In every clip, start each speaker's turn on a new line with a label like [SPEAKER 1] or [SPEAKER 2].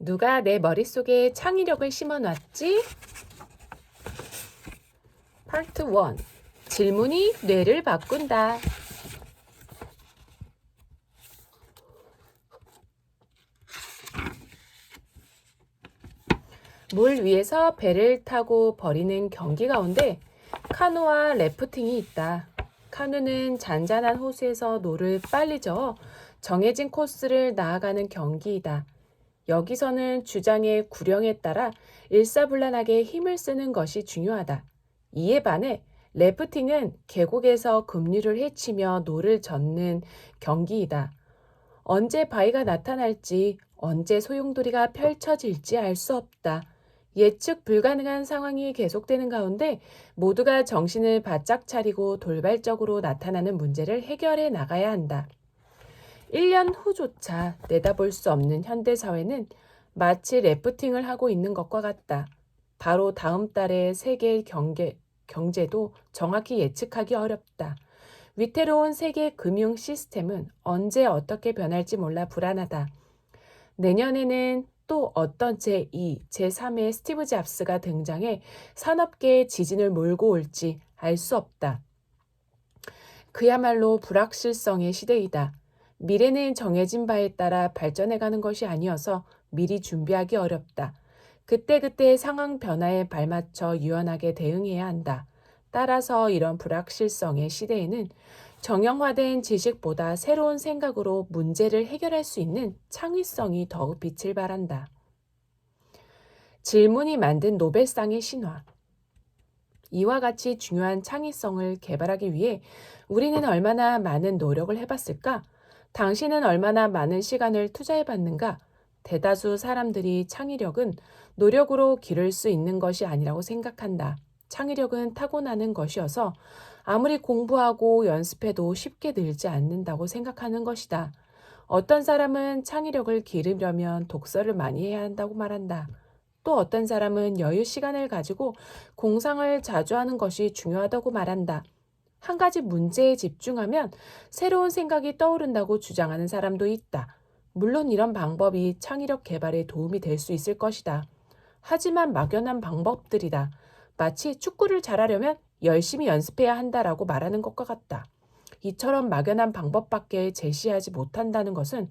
[SPEAKER 1] 누가 내 머릿속에 창의력을 심어놨지? 파트 1. 질문이 뇌를 바꾼다. 물 위에서 배를 타고 버리는 경기 가운데 카누와 래프팅이 있다. 카누는 잔잔한 호수에서 노를 빨리 저어 정해진 코스를 나아가는 경기이다. 여기서는 주장의 구령에 따라 일사불란하게 힘을 쓰는 것이 중요하다. 이에 반해 래프팅은 계곡에서 급류를 헤치며 노를 젓는 경기이다. 언제 바위가 나타날지, 언제 소용돌이가 펼쳐질지 알 수 없다. 예측 불가능한 상황이 계속되는 가운데 모두가 정신을 바짝 차리고 돌발적으로 나타나는 문제를 해결해 나가야 한다. 1년 후조차 내다볼 수 없는 현대사회는 마치 래프팅을 하고 있는 것과 같다. 바로 다음 달의 세계 경제도 정확히 예측하기 어렵다. 위태로운 세계 금융 시스템은 언제 어떻게 변할지 몰라 불안하다. 내년에는 또 어떤 제2, 제3의 스티브 잡스가 등장해 산업계의 지진을 몰고 올지 알 수 없다. 그야말로 불확실성의 시대이다. 미래는 정해진 바에 따라 발전해가는 것이 아니어서 미리 준비하기 어렵다. 그때그때 상황 변화에 발맞춰 유연하게 대응해야 한다. 따라서 이런 불확실성의 시대에는 정형화된 지식보다 새로운 생각으로 문제를 해결할 수 있는 창의성이 더욱 빛을 발한다. 질문이 만든 노벨상의 신화. 이와 같이 중요한 창의성을 개발하기 위해 우리는 얼마나 많은 노력을 해봤을까? 당신은 얼마나 많은 시간을 투자해봤는가? 대다수 사람들이 창의력은 노력으로 기를 수 있는 것이 아니라고 생각한다. 창의력은 타고나는 것이어서 아무리 공부하고 연습해도 쉽게 늘지 않는다고 생각하는 것이다. 어떤 사람은 창의력을 기르려면 독서를 많이 해야 한다고 말한다. 또 어떤 사람은 여유 시간을 가지고 공상을 자주 하는 것이 중요하다고 말한다. 한 가지 문제에 집중하면 새로운 생각이 떠오른다고 주장하는 사람도 있다. 물론 이런 방법이 창의력 개발에 도움이 될 수 있을 것이다. 하지만 막연한 방법들이다. 마치 축구를 잘하려면 열심히 연습해야 한다라고 말하는 것과 같다. 이처럼 막연한 방법밖에 제시하지 못한다는 것은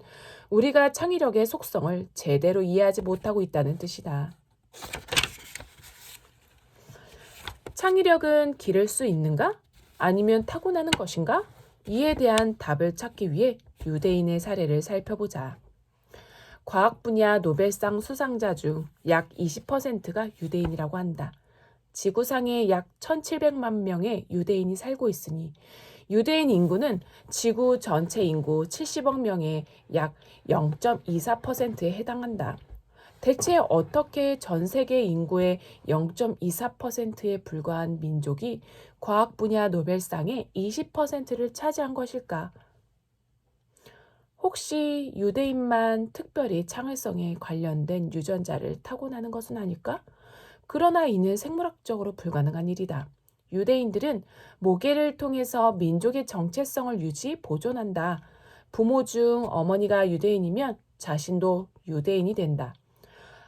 [SPEAKER 1] 우리가 창의력의 속성을 제대로 이해하지 못하고 있다는 뜻이다. 창의력은 기를 수 있는가? 아니면 타고나는 것인가? 이에 대한 답을 찾기 위해 유대인의 사례를 살펴보자. 과학 분야 노벨상 수상자 중 약 20%가 유대인이라고 한다. 지구상에 약 1,700만 명의 유대인이 살고 있으니 유대인 인구는 지구 전체 인구 70억 명의 약 0.24%에 해당한다. 대체 어떻게 전 세계 인구의 0.24%에 불과한 민족이 과학 분야 노벨상의 20%를 차지한 것일까? 혹시 유대인만 특별히 창의성에 관련된 유전자를 타고나는 것은 아닐까? 그러나 이는 생물학적으로 불가능한 일이다. 유대인들은 모계를 통해서 민족의 정체성을 보존한다. 부모 중 어머니가 유대인이면 자신도 유대인이 된다.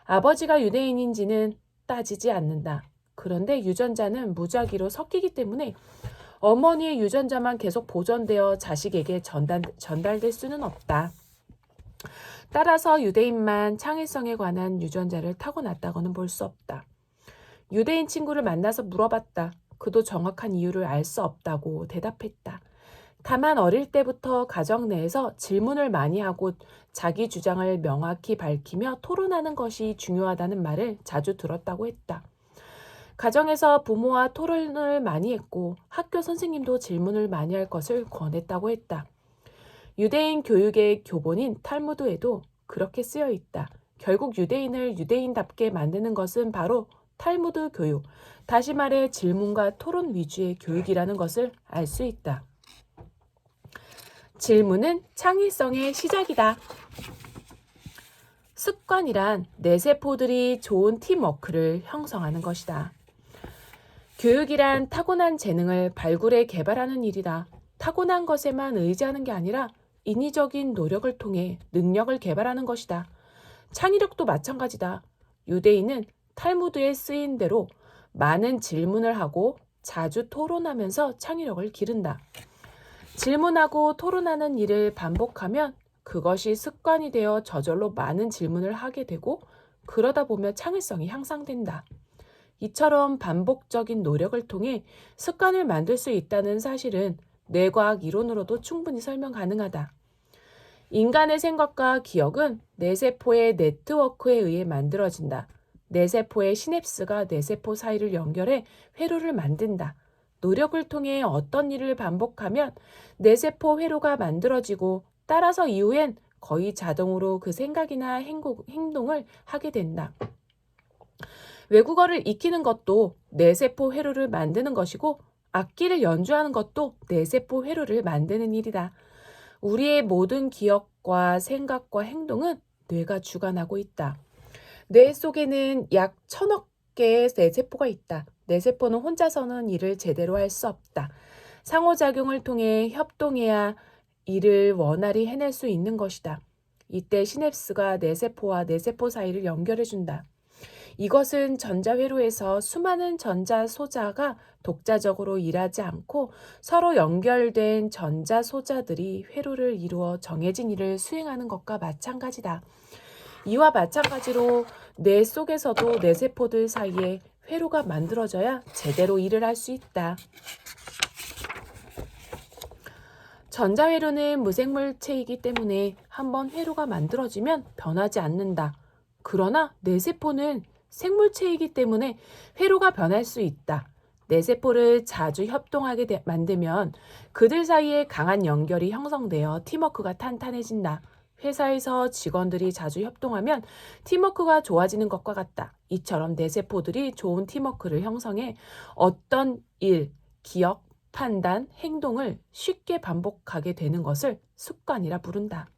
[SPEAKER 1] 아버지가 유대인인지는 따지지 않는다. 그런데 유전자는 무작위로 섞이기 때문에 어머니의 유전자만 계속 보존되어 자식에게 전달될 수는 없다. 따라서 유대인만 창의성에 관한 유전자를 타고났다고는 볼 수 없다. 유대인 친구를 만나서 물어봤다. 그도 정확한 이유를 알 수 없다고 대답했다. 다만 어릴 때부터 가정 내에서 질문을 많이 하고 자기 주장을 명확히 밝히며 토론하는 것이 중요하다는 말을 자주 들었다고 했다. 가정에서 부모와 토론을 많이 했고 학교 선생님도 질문을 많이 할 것을 권했다고 했다. 유대인 교육의 교본인 탈무드에도 그렇게 쓰여 있다. 결국 유대인을 유대인답게 만드는 것은 바로 탈무드 교육, 다시 말해 질문과 토론 위주의 교육이라는 것을 알 수 있다. 질문은 창의성의 시작이다. 습관이란 내 세포들이 좋은 팀워크를 형성하는 것이다. 교육이란 타고난 재능을 발굴해 개발하는 일이다. 타고난 것에만 의지하는 게 아니라 인위적인 노력을 통해 능력을 개발하는 것이다. 창의력도 마찬가지다. 유대인은 탈무드에 쓰인 대로 많은 질문을 하고 자주 토론하면서 창의력을 기른다. 질문하고 토론하는 일을 반복하면 그것이 습관이 되어 저절로 많은 질문을 하게 되고 그러다 보면 창의성이 향상된다. 이처럼 반복적인 노력을 통해 습관을 만들 수 있다는 사실은 뇌과학 이론으로도 충분히 설명 가능하다. 인간의 생각과 기억은 뇌세포의 네트워크에 의해 만들어진다. 뇌세포의 시냅스가 뇌세포 사이를 연결해 회로를 만든다. 노력을 통해 어떤 일을 반복하면 뇌세포 회로가 만들어지고 따라서 이후엔 거의 자동으로 그 생각이나 행동을 하게 된다. 외국어를 익히는 것도 뇌세포 회로를 만드는 것이고 악기를 연주하는 것도 뇌세포 회로를 만드는 일이다. 우리의 모든 기억과 생각과 행동은 뇌가 주관하고 있다. 뇌 속에는 약 1000억 개의 뇌세포가 있다. 뇌세포는 혼자서는 일을 제대로 할 수 없다. 상호작용을 통해 협동해야 일을 원활히 해낼 수 있는 것이다. 이때 시냅스가 뇌세포와 뇌세포 사이를 연결해준다. 이것은 전자회로에서 수많은 전자소자가 독자적으로 일하지 않고 서로 연결된 전자소자들이 회로를 이루어 정해진 일을 수행하는 것과 마찬가지다. 이와 마찬가지로 뇌 속에서도 뇌세포들 사이에 회로가 만들어져야 제대로 일을 할 수 있다. 전자회로는 무생물체이기 때문에 한번 회로가 만들어지면 변하지 않는다. 그러나 뇌세포는 생물체이기 때문에 회로가 변할 수 있다. 뇌세포를 자주 협동하게 만들면 그들 사이에 강한 연결이 형성되어 팀워크가 탄탄해진다. 회사에서 직원들이 자주 협동하면 팀워크가 좋아지는 것과 같다. 이처럼 뇌세포들이 좋은 팀워크를 형성해 어떤 일, 기억, 판단, 행동을 쉽게 반복하게 되는 것을 습관이라 부른다.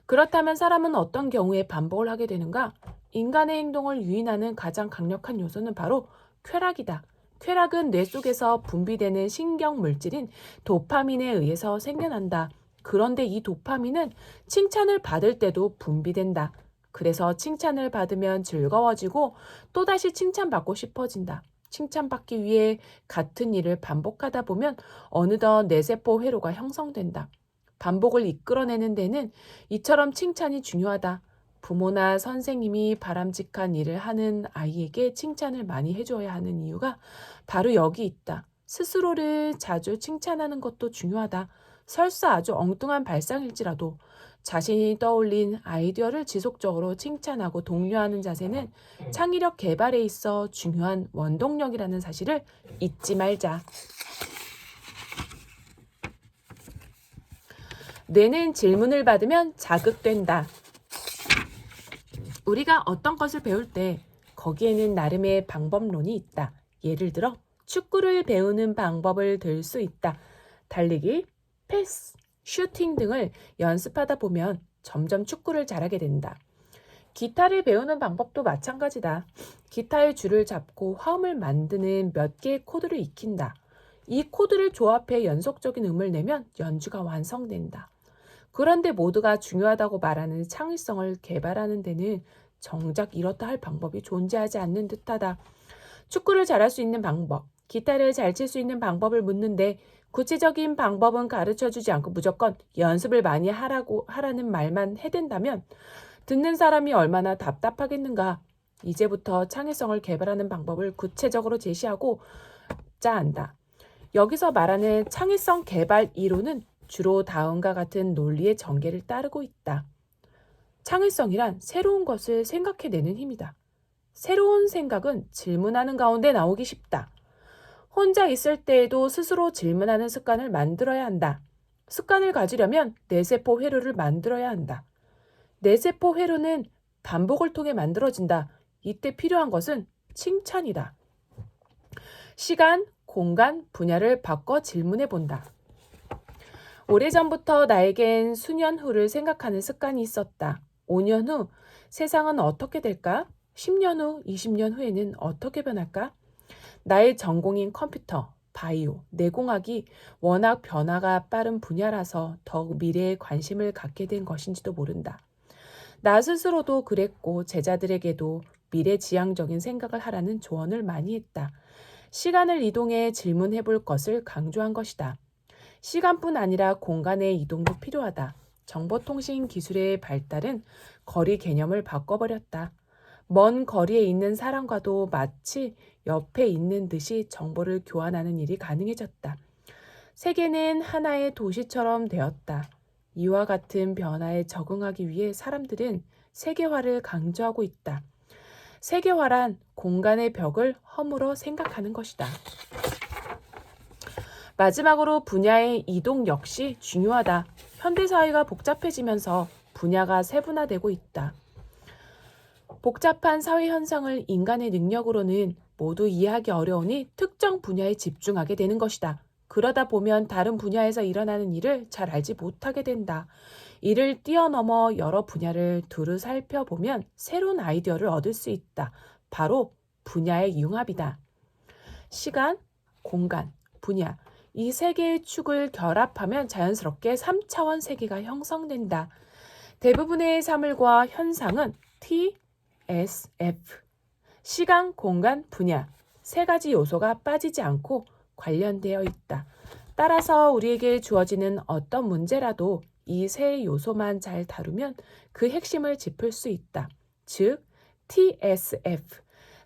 [SPEAKER 1] 그렇다면 사람은 어떤 경우에 반복을 하게 되는가? 인간의 행동을 유인하는 가장 강력한 요소는 바로 쾌락이다. 쾌락은 뇌 속에서 분비되는 신경 물질인 도파민에 의해서 생겨난다. 그런데 이 도파민은 칭찬을 받을 때도 분비된다. 그래서 칭찬을 받으면 즐거워지고 또다시 칭찬받고 싶어진다. 칭찬받기 위해 같은 일을 반복하다 보면 어느덧 뇌세포 회로가 형성된다. 반복을 이끌어내는 데는 이처럼 칭찬이 중요하다. 부모나 선생님이 바람직한 일을 하는 아이에게 칭찬을 많이 해줘야 하는 이유가 바로 여기 있다. 스스로를 자주 칭찬하는 것도 중요하다. 설사 아주 엉뚱한 발상일지라도 자신이 떠올린 아이디어를 지속적으로 칭찬하고 독려하는 자세는 창의력 개발에 있어 중요한 원동력이라는 사실을 잊지 말자. 뇌는 질문을 받으면 자극된다. 우리가 어떤 것을 배울 때 거기에는 나름의 방법론이 있다. 예를 들어 축구를 배우는 방법을 들 수 있다. 달리기, 패스, 슈팅 등을 연습하다 보면 점점 축구를 잘하게 된다. 기타를 배우는 방법도 마찬가지다. 기타의 줄을 잡고 화음을 만드는 몇 개의 코드를 익힌다. 이 코드를 조합해 연속적인 음을 내면 연주가 완성된다. 그런데 모두가 중요하다고 말하는 창의성을 개발하는 데는 정작 이렇다 할 방법이 존재하지 않는 듯하다. 축구를 잘할 수 있는 방법, 기타를 잘 칠 수 있는 방법을 묻는데 구체적인 방법은 가르쳐주지 않고 무조건 연습을 많이 하라는 말만 해댄다면 듣는 사람이 얼마나 답답하겠는가. 이제부터 창의성을 개발하는 방법을 구체적으로 제시하고 짜한다. 여기서 말하는 창의성 개발 이론은 주로 다음과 같은 논리의 전개를 따르고 있다. 창의성이란 새로운 것을 생각해내는 힘이다. 새로운 생각은 질문하는 가운데 나오기 쉽다. 혼자 있을 때에도 스스로 질문하는 습관을 만들어야 한다. 습관을 가지려면 뇌세포 회로를 만들어야 한다. 뇌세포 회로는 반복을 통해 만들어진다. 이때 필요한 것은 칭찬이다. 시간, 공간, 분야를 바꿔 질문해 본다. 오래전부터 나에겐 수년 후를 생각하는 습관이 있었다. 5년 후 세상은 어떻게 될까? 10년 후, 20년 후에는 어떻게 변할까? 나의 전공인 컴퓨터, 바이오, 내공학이 워낙 변화가 빠른 분야라서 더욱 미래에 관심을 갖게 된 것인지도 모른다. 나 스스로도 그랬고 제자들에게도 미래지향적인 생각을 하라는 조언을 많이 했다. 시간을 이동해 질문해 볼 것을 강조한 것이다. 시간뿐 아니라 공간의 이동도 필요하다. 정보통신 기술의 발달은 거리 개념을 바꿔버렸다. 먼 거리에 있는 사람과도 마치 옆에 있는 듯이 정보를 교환하는 일이 가능해졌다. 세계는 하나의 도시처럼 되었다. 이와 같은 변화에 적응하기 위해 사람들은 세계화를 강조하고 있다. 세계화란 공간의 벽을 허물어 생각하는 것이다. 마지막으로 분야의 이동 역시 중요하다. 현대사회가 복잡해지면서 분야가 세분화되고 있다. 복잡한 사회 현상을 인간의 능력으로는 모두 이해하기 어려우니 특정 분야에 집중하게 되는 것이다. 그러다 보면 다른 분야에서 일어나는 일을 잘 알지 못하게 된다. 이를 뛰어넘어 여러 분야를 두루 살펴보면 새로운 아이디어를 얻을 수 있다. 바로 분야의 융합이다. 시간, 공간, 분야, 이 세 개의 축을 결합하면 자연스럽게 3차원 세계가 형성된다. 대부분의 사물과 현상은 T, S, F, 시간, 공간, 분야, 세 가지 요소가 빠지지 않고 관련되어 있다. 따라서 우리에게 주어지는 어떤 문제라도 이 세 요소만 잘 다루면 그 핵심을 짚을 수 있다. 즉, TSF,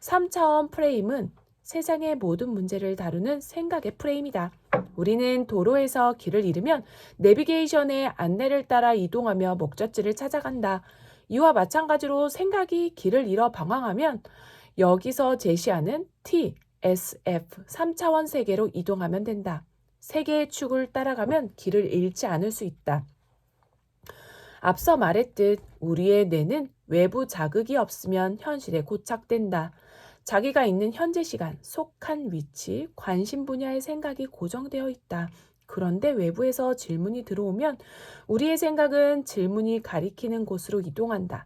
[SPEAKER 1] 3차원 프레임은 세상의 모든 문제를 다루는 생각의 프레임이다. 우리는 도로에서 길을 잃으면 내비게이션의 안내를 따라 이동하며 목적지를 찾아간다. 이와 마찬가지로 생각이 길을 잃어 방황하면 여기서 제시하는 T, S, F 3차원 세계로 이동하면 된다. 세 개의 축을 따라가면 길을 잃지 않을 수 있다. 앞서 말했듯 우리의 뇌는 외부 자극이 없으면 현실에 고착된다. 자기가 있는 현재 시간, 속한 위치, 관심 분야의 생각이 고정되어 있다. 그런데 외부에서 질문이 들어오면 우리의 생각은 질문이 가리키는 곳으로 이동한다.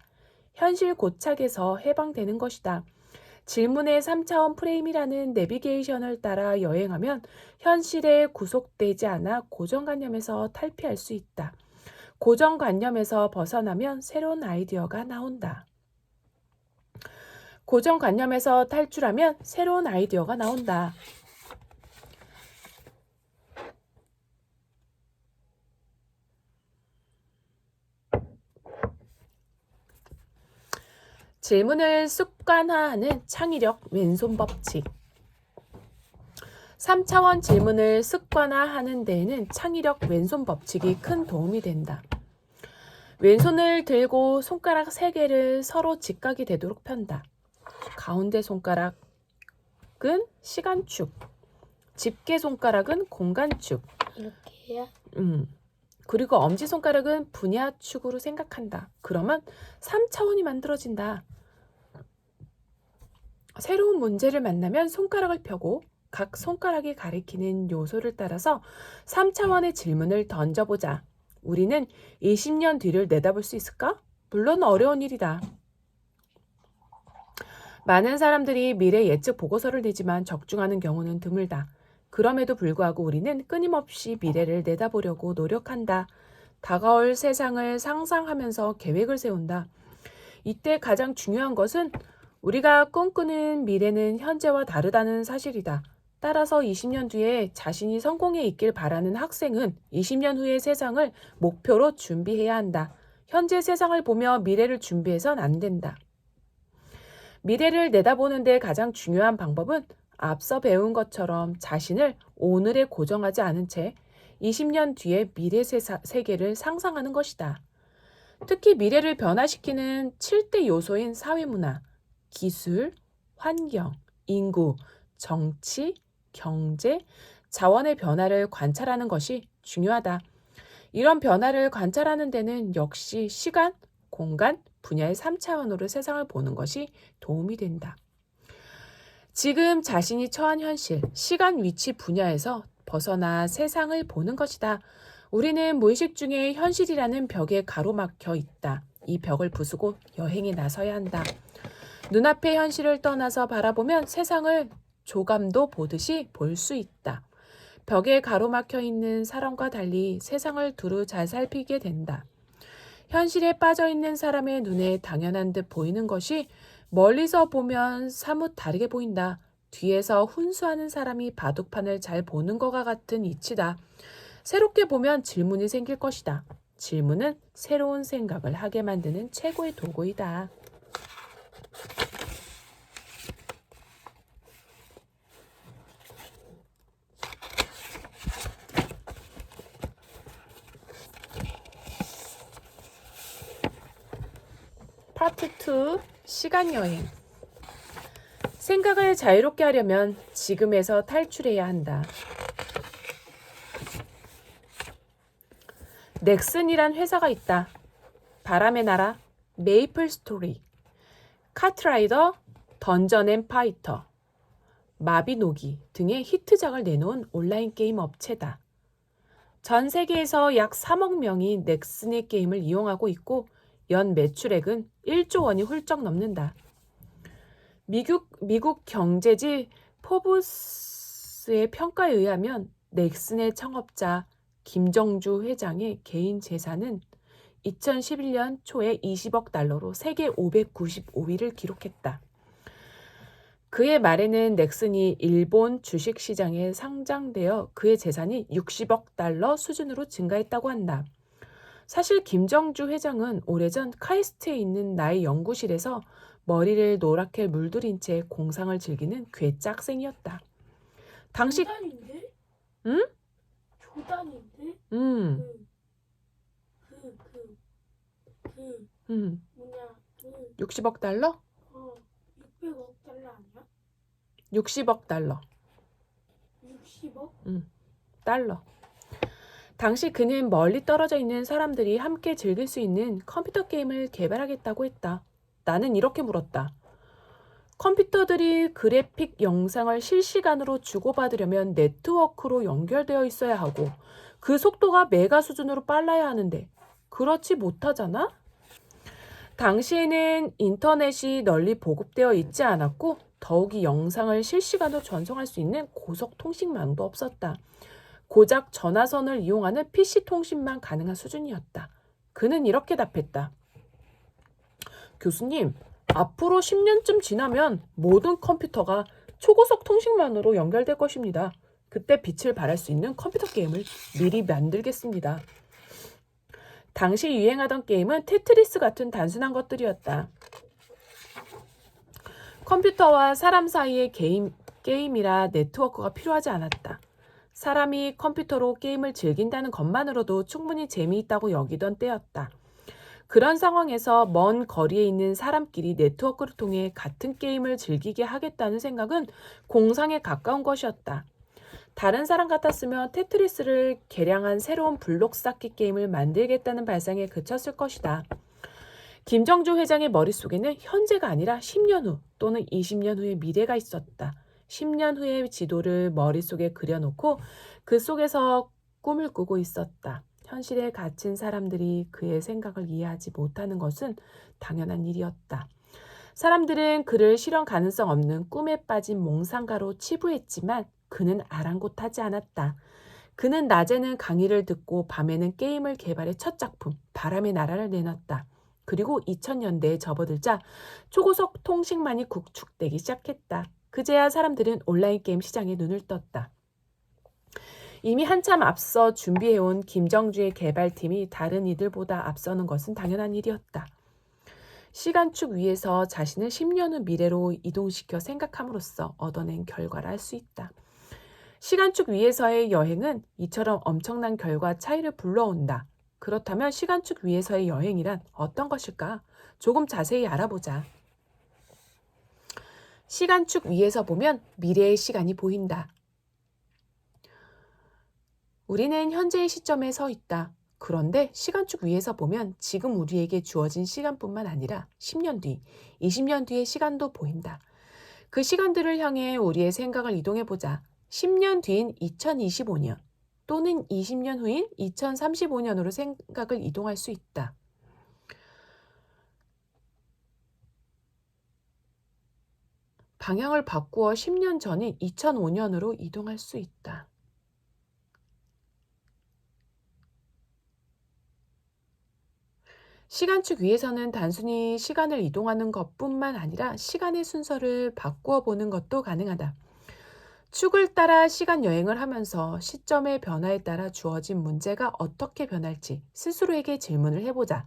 [SPEAKER 1] 현실 고착에서 해방되는 것이다. 질문의 3차원 프레임이라는 내비게이션을 따라 여행하면 현실에 구속되지 않아 고정관념에서 탈피할 수 있다. 고정관념에서 벗어나면 새로운 아이디어가 나온다. 고정관념에서 탈출하면 새로운 아이디어가 나온다. 질문을 습관화하는 창의력 왼손 법칙. 3차원 질문을 습관화하는 데에는 창의력 왼손 법칙이 큰 도움이 된다. 왼손을 들고 손가락 3개를 서로 직각이 되도록 편다. 가운데 손가락은 시간축, 집게 손가락은 공간축.
[SPEAKER 2] 이렇게요?
[SPEAKER 1] 그리고 엄지손가락은 분야축으로 생각한다. 그러면 3차원이 만들어진다. 새로운 문제를 만나면 손가락을 펴고 각 손가락이 가리키는 요소를 따라서 3차원의 질문을 던져보자. 우리는 20년 뒤를 내다볼 수 있을까? 물론 어려운 일이다. 많은 사람들이 미래 예측 보고서를 내지만 적중하는 경우는 드물다. 그럼에도 불구하고 우리는 끊임없이 미래를 내다보려고 노력한다. 다가올 세상을 상상하면서 계획을 세운다. 이때 가장 중요한 것은 우리가 꿈꾸는 미래는 현재와 다르다는 사실이다. 따라서 20년 뒤에 자신이 성공해 있길 바라는 학생은 20년 후의 세상을 목표로 준비해야 한다. 현재 세상을 보며 미래를 준비해선 안 된다. 미래를 내다보는데 가장 중요한 방법은 앞서 배운 것처럼 자신을 오늘에 고정하지 않은 채 20년 뒤의 미래 세계를 상상하는 것이다. 특히 미래를 변화시키는 7대 요소인 사회문화, 기술, 환경, 인구, 정치, 경제, 자원의 변화를 관찰하는 것이 중요하다. 이런 변화를 관찰하는 데는 역시 시간, 공간, 분야의 3차원으로 세상을 보는 것이 도움이 된다. 지금 자신이 처한 현실, 시간, 위치, 분야에서 벗어나 세상을 보는 것이다. 우리는 무의식 중에 현실이라는 벽에 가로막혀 있다. 이 벽을 부수고 여행에 나서야 한다. 눈앞의 현실을 떠나서 바라보면 세상을 조감도 보듯이 볼 수 있다. 벽에 가로막혀 있는 사람과 달리 세상을 두루 잘 살피게 된다. 현실에 빠져 있는 사람의 눈에 당연한 듯 보이는 것이 멀리서 보면 사뭇 다르게 보인다. 뒤에서 훈수하는 사람이 바둑판을 잘 보는 것과 같은 이치다. 새롭게 보면 질문이 생길 것이다. 질문은 새로운 생각을 하게 만드는 최고의 도구이다. 파트 2. 시간여행. 생각을 자유롭게 하려면 지금에서 탈출해야 한다. 넥슨이란 회사가 있다. 바람의 나라, 메이플 스토리, 카트라이더, 던전 앤 파이터, 마비노기 등의 히트작을 내놓은 온라인 게임 업체다. 전 세계에서 약 3억 명이 넥슨의 게임을 이용하고 있고 연 매출액은 1조 원이 훌쩍 넘는다. 미국 경제지 포브스의 평가에 의하면 넥슨의 창업자 김정주 회장의 개인 재산은 2011년 초에 20억 달러로 세계 595위를 기록했다. 그의 말에는 넥슨이 일본 주식시장에 상장되어 그의 재산이 60억 달러 수준으로 증가했다고 한다. 사실 김정주 회장은 오래전 카이스트에 있는 나의 연구실에서 머리를 노랗게 물들인 채 공상을 즐기는 괴짝생이었다. 당시
[SPEAKER 2] 조단인데?
[SPEAKER 1] 응?
[SPEAKER 2] 조단인데?
[SPEAKER 1] 음.
[SPEAKER 2] 뭐냐,
[SPEAKER 1] 60억 달러?
[SPEAKER 2] 600억 달러 아니야?
[SPEAKER 1] 60억 달러.
[SPEAKER 2] 60억?
[SPEAKER 1] 달러. 당시 그는 멀리 떨어져 있는 사람들이 함께 즐길 수 있는 컴퓨터 게임을 개발하겠다고 했다. 나는 이렇게 물었다. 컴퓨터들이 그래픽 영상을 실시간으로 주고받으려면 네트워크로 연결되어 있어야 하고 그 속도가 메가 수준으로 빨라야 하는데 그렇지 못하잖아? 당시에는 인터넷이 널리 보급되어 있지 않았고 더욱이 영상을 실시간으로 전송할 수 있는 고속통신망도 없었다. 고작 전화선을 이용하는 PC 통신만 가능한 수준이었다. 그는 이렇게 답했다. 교수님, 앞으로 10년쯤 지나면 모든 컴퓨터가 초고속 통신망으로 연결될 것입니다. 그때 빛을 발할 수 있는 컴퓨터 게임을 미리 만들겠습니다. 당시 유행하던 게임은 테트리스 같은 단순한 것들이었다. 컴퓨터와 사람 사이의 게임이라 네트워크가 필요하지 않았다. 사람이 컴퓨터로 게임을 즐긴다는 것만으로도 충분히 재미있다고 여기던 때였다. 그런 상황에서 먼 거리에 있는 사람끼리 네트워크를 통해 같은 게임을 즐기게 하겠다는 생각은 공상에 가까운 것이었다. 다른 사람 같았으면 테트리스를 개량한 새로운 블록 쌓기 게임을 만들겠다는 발상에 그쳤을 것이다. 김정주 회장의 머릿속에는 현재가 아니라 10년 후 또는 20년 후의 미래가 있었다. 10년 후의 지도를 머릿속에 그려놓고 그 속에서 꿈을 꾸고 있었다. 현실에 갇힌 사람들이 그의 생각을 이해하지 못하는 것은 당연한 일이었다. 사람들은 그를 실현 가능성 없는 꿈에 빠진 몽상가로 치부했지만 그는 아랑곳하지 않았다. 그는 낮에는 강의를 듣고 밤에는 게임을 개발해 첫 작품 바람의 나라를 내놨다. 그리고 2000년대에 접어들자 초고속 통신망이 구축되기 시작했다. 그제야 사람들은 온라인 게임 시장에 눈을 떴다. 이미 한참 앞서 준비해온 김정주의 개발팀이 다른 이들보다 앞서는 것은 당연한 일이었다. 시간축 위에서 자신을 10년 후 미래로 이동시켜 생각함으로써 얻어낸 결과를 알 수 있다. 시간축 위에서의 여행은 이처럼 엄청난 결과 차이를 불러온다. 그렇다면 시간축 위에서의 여행이란 어떤 것일까? 조금 자세히 알아보자. 시간축 위에서 보면 미래의 시간이 보인다. 우리는 현재의 시점에 서 있다. 그런데 시간축 위에서 보면 지금 우리에게 주어진 시간뿐만 아니라 10년 뒤, 20년 뒤의 시간도 보인다. 그 시간들을 향해 우리의 생각을 이동해보자. 10년 뒤인 2025년 또는 20년 후인 2035년으로 생각을 이동할 수 있다. 방향을 바꾸어 10년 전인 2005년으로 이동할 수 있다. 시간축 위에서는 단순히 시간을 이동하는 것뿐만 아니라 시간의 순서를 바꾸어 보는 것도 가능하다. 축을 따라 시간 여행을 하면서 시점의 변화에 따라 주어진 문제가 어떻게 변할지 스스로에게 질문을 해보자.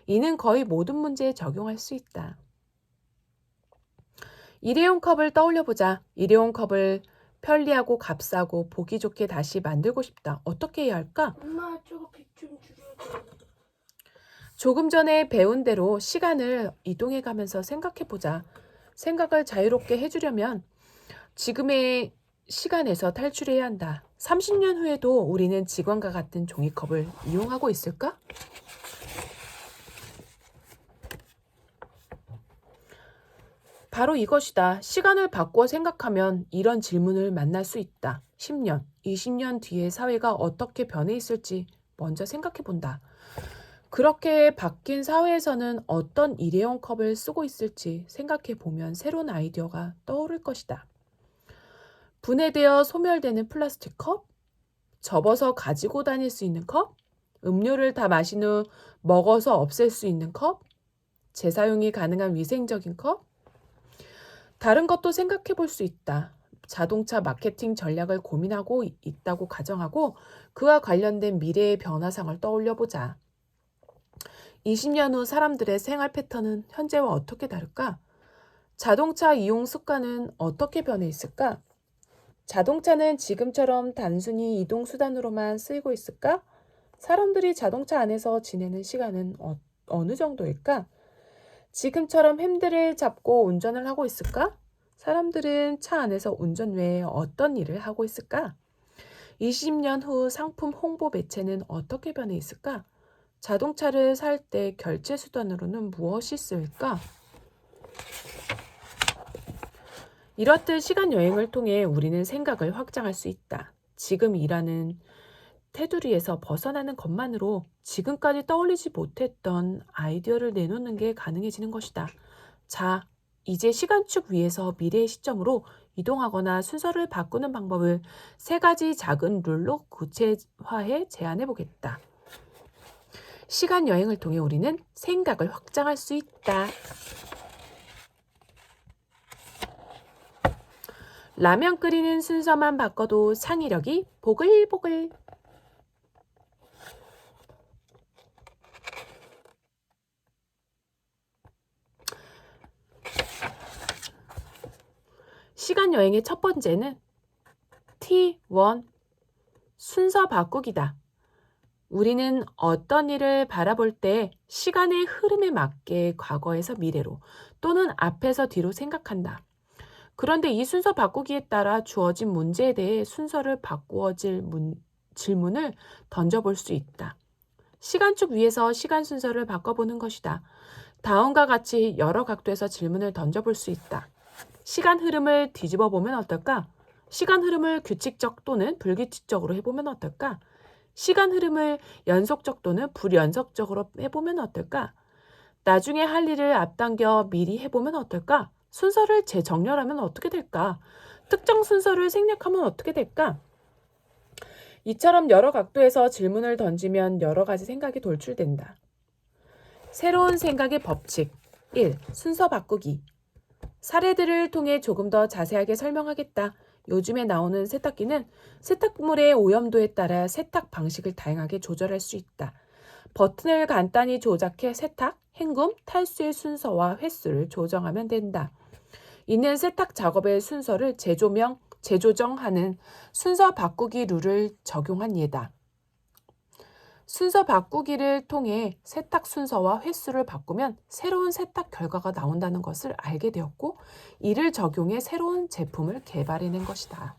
[SPEAKER 1] 이는 거의 모든 문제에 적용할 수 있다. 일회용 컵을 떠올려보자. 일회용 컵을 편리하고 값싸고 보기 좋게 다시 만들고 싶다. 어떻게 해야 할까?
[SPEAKER 2] 엄마 저거 빛 좀 줄여줘.
[SPEAKER 1] 조금 전에 배운 대로 시간을 이동해 가면서 생각해 보자. 생각을 자유롭게 해주려면 지금의 시간에서 탈출해야 한다. 30년 후에도 우리는 지금과 같은 종이컵을 이용하고 있을까? 바로 이것이다. 시간을 바꾸어 생각하면 이런 질문을 만날 수 있다. 10년, 20년 뒤에 사회가 어떻게 변해 있을지 먼저 생각해 본다. 그렇게 바뀐 사회에서는 어떤 일회용 컵을 쓰고 있을지 생각해 보면 새로운 아이디어가 떠오를 것이다. 분해되어 소멸되는 플라스틱 컵? 접어서 가지고 다닐 수 있는 컵? 음료를 다 마신 후 먹어서 없앨 수 있는 컵? 재사용이 가능한 위생적인 컵? 다른 것도 생각해 볼 수 있다. 자동차 마케팅 전략을 고민하고 있다고 가정하고 그와 관련된 미래의 변화상을 떠올려 보자. 20년 후 사람들의 생활 패턴은 현재와 어떻게 다를까? 자동차 이용 습관은 어떻게 변해 있을까? 자동차는 지금처럼 단순히 이동 수단으로만 쓰이고 있을까? 사람들이 자동차 안에서 지내는 시간은 어느 정도일까? 지금처럼 핸들을 잡고 운전을 하고 있을까? 사람들은 차 안에서 운전 외에 어떤 일을 하고 있을까? 20년 후 상품 홍보 매체는 어떻게 변해 있을까? 자동차를 살 때 결제 수단으로는 무엇이 쓰일까? 이렇듯 시간 여행을 통해 우리는 생각을 확장할 수 있다. 지금 일하는 테두리에서 벗어나는 것만으로 지금까지 떠올리지 못했던 아이디어를 내놓는 게 가능해지는 것이다. 자, 이제 시간축 위에서 미래의 시점으로 이동하거나 순서를 바꾸는 방법을 3가지 작은 룰로 구체화해 제안해 보겠다. 시간 여행을 통해 우리는 생각을 확장할 수 있다. 라면 끓이는 순서만 바꿔도 창의력이 보글보글. 시간 여행의 첫 번째는 T1 순서 바꾸기다. 우리는 어떤 일을 바라볼 때 시간의 흐름에 맞게 과거에서 미래로 또는 앞에서 뒤로 생각한다. 그런데 이 순서 바꾸기에 따라 주어진 문제에 대해 순서를 바꾸어질 질문을 던져볼 수 있다. 시간축 위에서 시간 순서를 바꿔보는 것이다. 다음과 같이 여러 각도에서 질문을 던져볼 수 있다. 시간 흐름을 뒤집어 보면 어떨까? 시간 흐름을 규칙적 또는 불규칙적으로 해보면 어떨까? 시간 흐름을 연속적 또는 불연속적으로 해보면 어떨까? 나중에 할 일을 앞당겨 미리 해보면 어떨까? 순서를 재정렬하면 어떻게 될까? 특정 순서를 생략하면 어떻게 될까? 이처럼 여러 각도에서 질문을 던지면 여러 가지 생각이 돌출된다. 새로운 생각의 법칙 1. 순서 바꾸기. 사례들을 통해 조금 더 자세하게 설명하겠다. 요즘에 나오는 세탁기는 세탁물의 오염도에 따라 세탁 방식을 다양하게 조절할 수 있다. 버튼을 간단히 조작해 세탁, 헹굼, 탈수의 순서와 횟수를 조정하면 된다. 이는 세탁 작업의 순서를 재조정하는 순서 바꾸기 룰을 적용한 예다. 순서 바꾸기를 통해 세탁 순서와 횟수를 바꾸면 새로운 세탁 결과가 나온다는 것을 알게 되었고, 이를 적용해 새로운 제품을 개발해낸 것이다.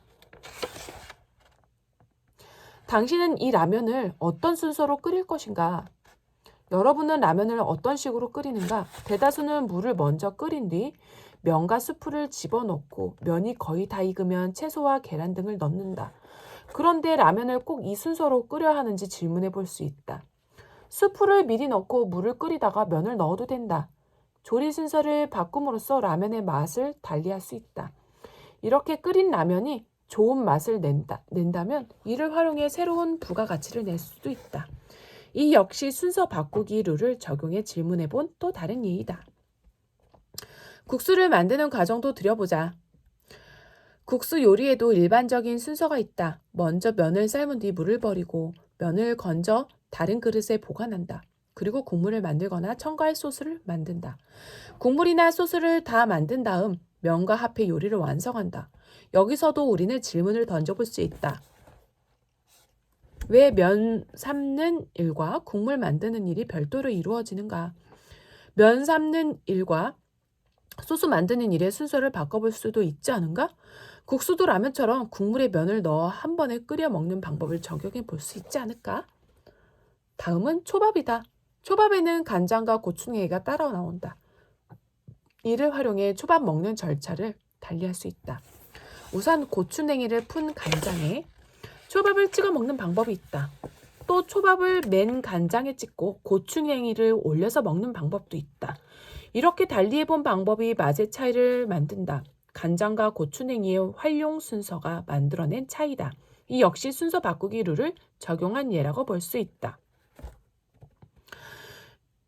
[SPEAKER 1] 당신은 이 라면을 어떤 순서로 끓일 것인가? 여러분은 라면을 어떤 식으로 끓이는가? 대다수는 물을 먼저 끓인 뒤 면과 수프를 집어넣고 면이 거의 다 익으면 채소와 계란 등을 넣는다. 그런데 라면을 꼭 이 순서로 끓여야 하는지 질문해 볼 수 있다. 수프를 미리 넣고 물을 끓이다가 면을 넣어도 된다. 조리 순서를 바꿈으로써 라면의 맛을 달리할 수 있다. 이렇게 끓인 라면이 좋은 맛을 낸다면 이를 활용해 새로운 부가가치를 낼 수도 있다. 이 역시 순서 바꾸기 룰을 적용해 질문해 본 또 다른 예이다. 국수를 만드는 과정도 들여보자. 국수 요리에도 일반적인 순서가 있다. 먼저 면을 삶은 뒤 물을 버리고 면을 건져 다른 그릇에 보관한다. 그리고 국물을 만들거나 첨가할 소스를 만든다. 국물이나 소스를 다 만든 다음 면과 합해 요리를 완성한다. 여기서도 우리는 질문을 던져볼 수 있다. 왜 면 삶는 일과 국물 만드는 일이 별도로 이루어지는가? 면 삶는 일과 소스 만드는 일의 순서를 바꿔볼 수도 있지 않은가? 국수도 라면처럼 국물에 면을 넣어 한 번에 끓여 먹는 방법을 적용해 볼 수 있지 않을까? 다음은 초밥이다. 초밥에는 간장과 고추냉이가 따라 나온다. 이를 활용해 초밥 먹는 절차를 달리할 수 있다. 우선 고추냉이를 푼 간장에 초밥을 찍어 먹는 방법이 있다. 또 초밥을 맨 간장에 찍고 고추냉이를 올려서 먹는 방법도 있다. 이렇게 달리해본 방법이 맛의 차이를 만든다. 간장과 고추냉이의 활용 순서가 만들어낸 차이다. 이 역시 순서 바꾸기 룰을 적용한 예라고 볼 수 있다.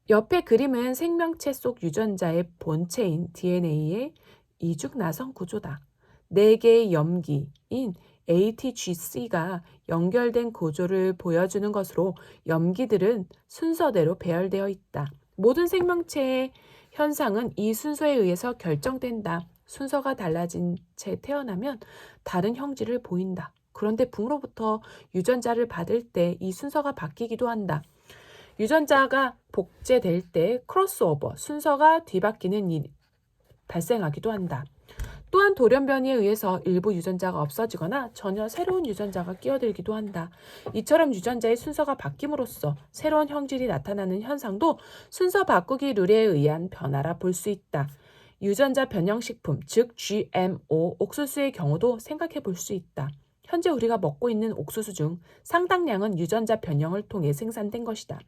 [SPEAKER 1] 옆에 그림은 생명체 속 유전자의 본체인 DNA의 이중 나선 구조다. 4개의 염기인 ATGC가 연결된 구조를 보여주는 것으로 염기들은 순서대로 배열되어 있다. 모든 생명체의 현상은 이 순서에 의해서 결정된다. 순서가 달라진 채 태어나면 다른 형질을 보인다. 그런데 부모로부터 유전자를 받을 때 이 순서가 바뀌기도 한다. 유전자가 복제될 때 크로스오버, 순서가 뒤바뀌는 일이 발생하기도 한다. 또한 돌연변이에 의해서 일부 유전자가 없어지거나 전혀 새로운 유전자가 끼어들기도 한다. 이처럼 유전자의 순서가 바뀜으로써 새로운 형질이 나타나는 현상도 순서 바꾸기 룰에 의한 변화라 볼 수 있다. 유전자 변형식품, 즉 GMO, 옥수수의 경우도 생각해 볼 수 있다. 현재 우리가 먹고 있는 옥수수 중 상당량은 유전자 변형을 통해 생산된 것이다.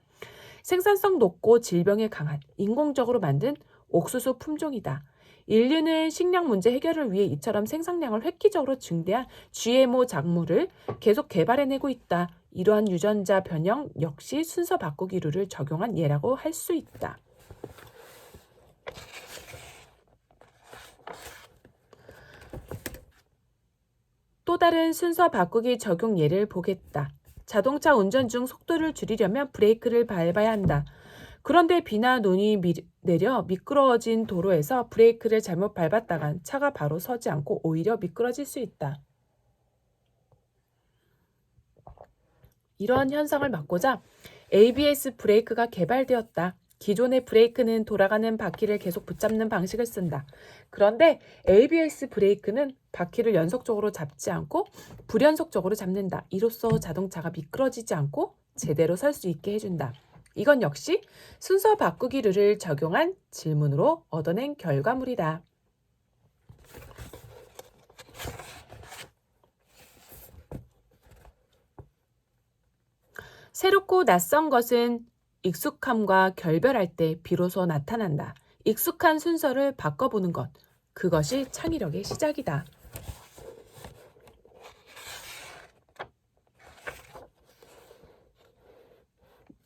[SPEAKER 1] 생산성 높고 질병에 강한 인공적으로 만든 옥수수 품종이다. 인류는 식량 문제 해결을 위해 이처럼 생산량을 획기적으로 증대한 GMO 작물을 계속 개발해내고 있다. 이러한 유전자 변형 역시 순서 바꾸기 룰을 적용한 예라고 할 수 있다. 또 다른 순서 바꾸기 적용 예를 보겠다. 자동차 운전 중 속도를 줄이려면 브레이크를 밟아야 한다. 그런데 비나 눈이 내려 미끄러워진 도로에서 브레이크를 잘못 밟았다간 차가 바로 서지 않고 오히려 미끄러질 수 있다. 이러한 현상을 막고자 ABS 브레이크가 개발되었다. 기존의 브레이크는 돌아가는 바퀴를 계속 붙잡는 방식을 쓴다. 그런데 ABS 브레이크는 바퀴를 연속적으로 잡지 않고 불연속적으로 잡는다. 이로써 자동차가 미끄러지지 않고 제대로 설 수 있게 해준다. 이건 역시 순서 바꾸기 룰을 적용한 질문으로 얻어낸 결과물이다. 새롭고 낯선 것은 익숙함과 결별할 때 비로소 나타난다. 익숙한 순서를 바꿔보는 것, 그것이 창의력의 시작이다.